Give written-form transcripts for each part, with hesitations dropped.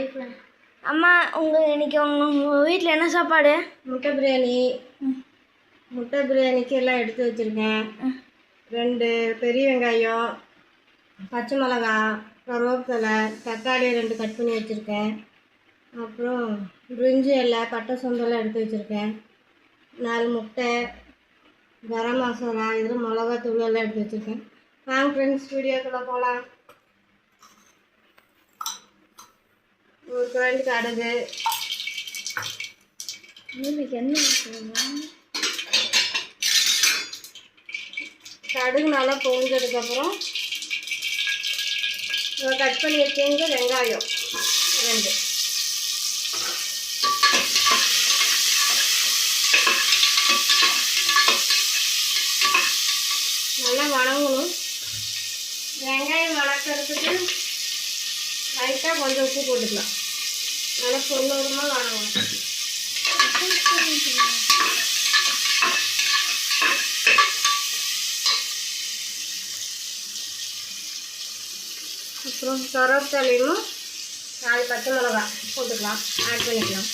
Hi friend. அம்மா இன்னைக்கு உங்கள் வீட்டில் என்ன சாப்பாடு? முட்டை பிரியாணி. முட்டை பிரியாணிக்கு எல்லாம் எடுத்து வச்சுருக்கேன். 2 பெரிய வெங்காயம், பச்சை மிளகா, கருவேப்பிலை, தக்காளி 2 கட் பண்ணி வச்சுருக்கேன். அப்புறம் பிரிஞ்சி இலை, பட்டை சோம்பெல்லாம் எடுத்து வச்சுருக்கேன். 4 முட்டை, கரம் மசாலா, இதில் மிளகாத்தூள் எல்லாம் எடுத்து வச்சுருக்கேன். வாங்க ஃப்ரெண்ட்ஸ், வீடியோக்குள்ளே போகலாம். ஒரு கரண்டி கடுகு, கடுகு நல்லா பொரிஞ்சதுக்கப்புறம் கட் பண்ணி வச்சுங்க வெங்காயம் 2, நல்லா வணங்கணும். வெங்காயம் வணக்கிறதுக்கு லைட்டாக கொஞ்சம் உப்பு போட்டுக்கலாம். நல்லா பொன்னூரமாக வணங்கணும். அப்புறம் கருவேப்பிலையும் 4 பச்சை மிளகா போட்டுக்கலாம், ஆட் பண்ணிக்கலாம்.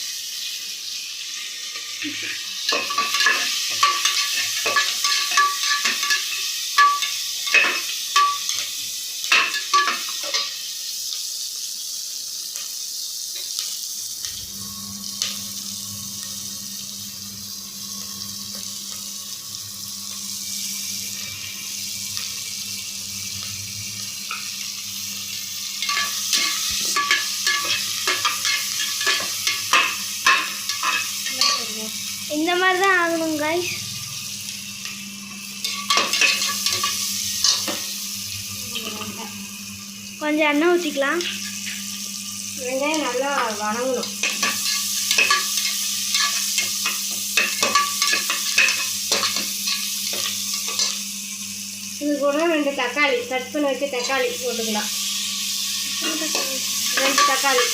இந்த மாதிரி தான் ஆகணும் கைஸ். கொஞ்சம் எண்ணெய் ஊற்றிக்கலாம். வெங்காயம் நல்லா வணங்கணும். இது கூட 2 தக்காளி கட் பண்ணி வச்சு தக்காளி போட்டுக்கலாம். 2 தக்காளி.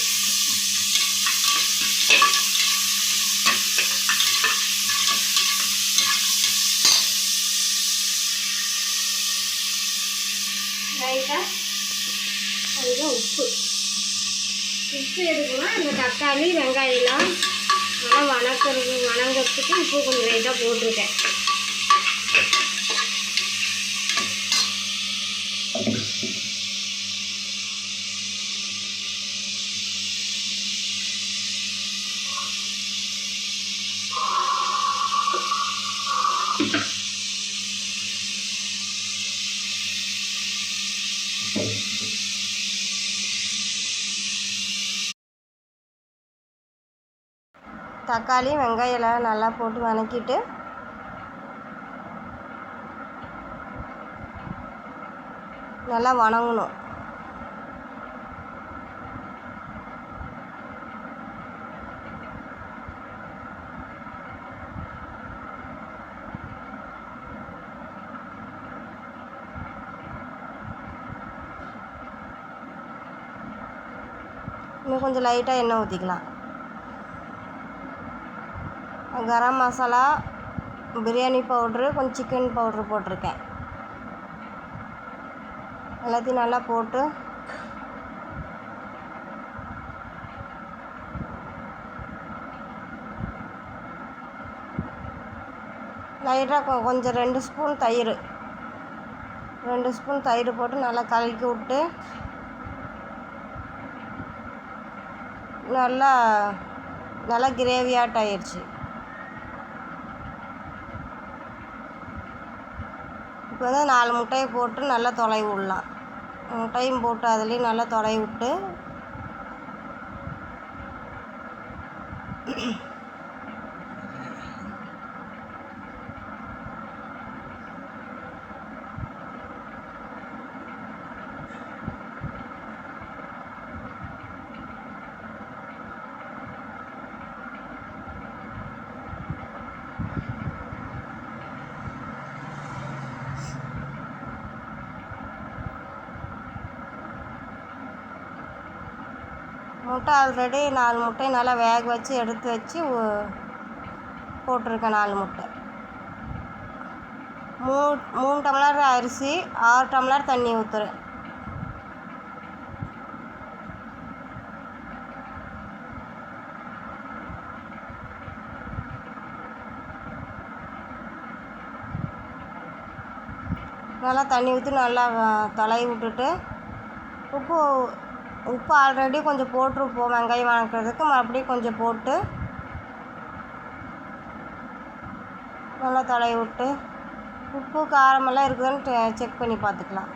லைட்டாக அதுதான் உப்பு எதுக்குன்னா இந்த தக்காளி வெங்காயம்லாம் நல்லா வணங்கிறதுக்கு உப்பு கொஞ்சம் லைட்டாக போட்டிருக்கேன். தக்காளி வெங்காயம் நல்லா போட்டு வதக்கிட்டு நல்லா வணங்கணும். இன்னும் கொஞ்சம் லைட்டாக எண்ணெய் ஊற்றிக்கலாம். கரம் மசாலா, பிரியாணி பவுட்ரு, கொஞ்சம் சிக்கன் பவுட்ரு போட்டிருக்கேன். எல்லாத்தையும் நல்லா போட்டு லைட்டாக கொஞ்சம் 2 ஸ்பூன் தயிர் 2 ஸ்பூன் தயிர் போட்டு நல்லா கலக்கி விட்டு நல்லா கிரேவியாட் ஆயிடுச்சு. இப்போ வந்து 4 முட்டையை போட்டு நல்லா தொலைவி விடலாம். முட்டையும் போட்டு அதுலேயும் நல்லா தொலைவி விட்டு முட்டை ஆல்ரெடி 4 முட்டை நல்லா வேக வச்சு எடுத்து வச்சு போட்டிருக்கேன். 4 முட்டை. 3 டம்ளர் அரிசி, 6 டம்ளர் தண்ணி ஊற்றுறேன். நல்லா தண்ணி ஊற்றி நல்லா தடவி விட்டுட்டு உப்பு உப்பு ஆல்ரெடி கொஞ்சம் போட்டிருப்போம் வெங்காயம் வதக்கிறதுக்கு, மறுபடியும் கொஞ்சம் போட்டு நல்லா தடவி விட்டு உப்பு காரமெல்லாம் இருக்குதுன்னு செக் பண்ணி பார்த்துக்கலாம்.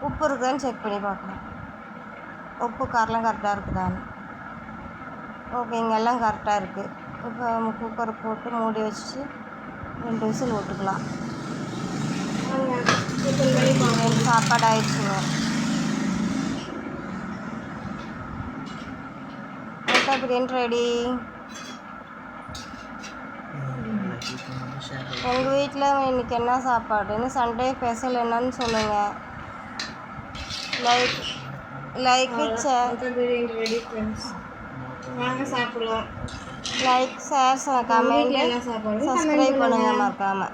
உப்பு இருக்குதான்னு செக் பண்ணி பார்க்கலாம். உப்பு காரெலாம் கரெக்டாக இருக்குதான்னு. ஓகேங்க, எல்லாம் கரெக்டாக இருக்குது. இப்போ நம்ம குக்கரை போட்டு மூடி வச்சு 2 விசில் விட்டுக்கலாம். சாப்பாடு ஆயிடுச்சுங்க. முட்டை பிரியாணி ரெடி. உங்கள் வீட்டில் இன்றைக்கி என்ன சாப்பாடுன்னு, சண்டே ஸ்பெஷல் என்னன்னு சொல்லுங்கள். லைக் பிரியாணி ரெடி ஃப்ரெண்ட்ஸ், வாங்க சாப்பிடலாம். லைக் ஷேர் கமெண்ட் என்ன சாப்பாடு சப்ஸ்கிரைப் பண்ணுங்கள் மறக்காமல்.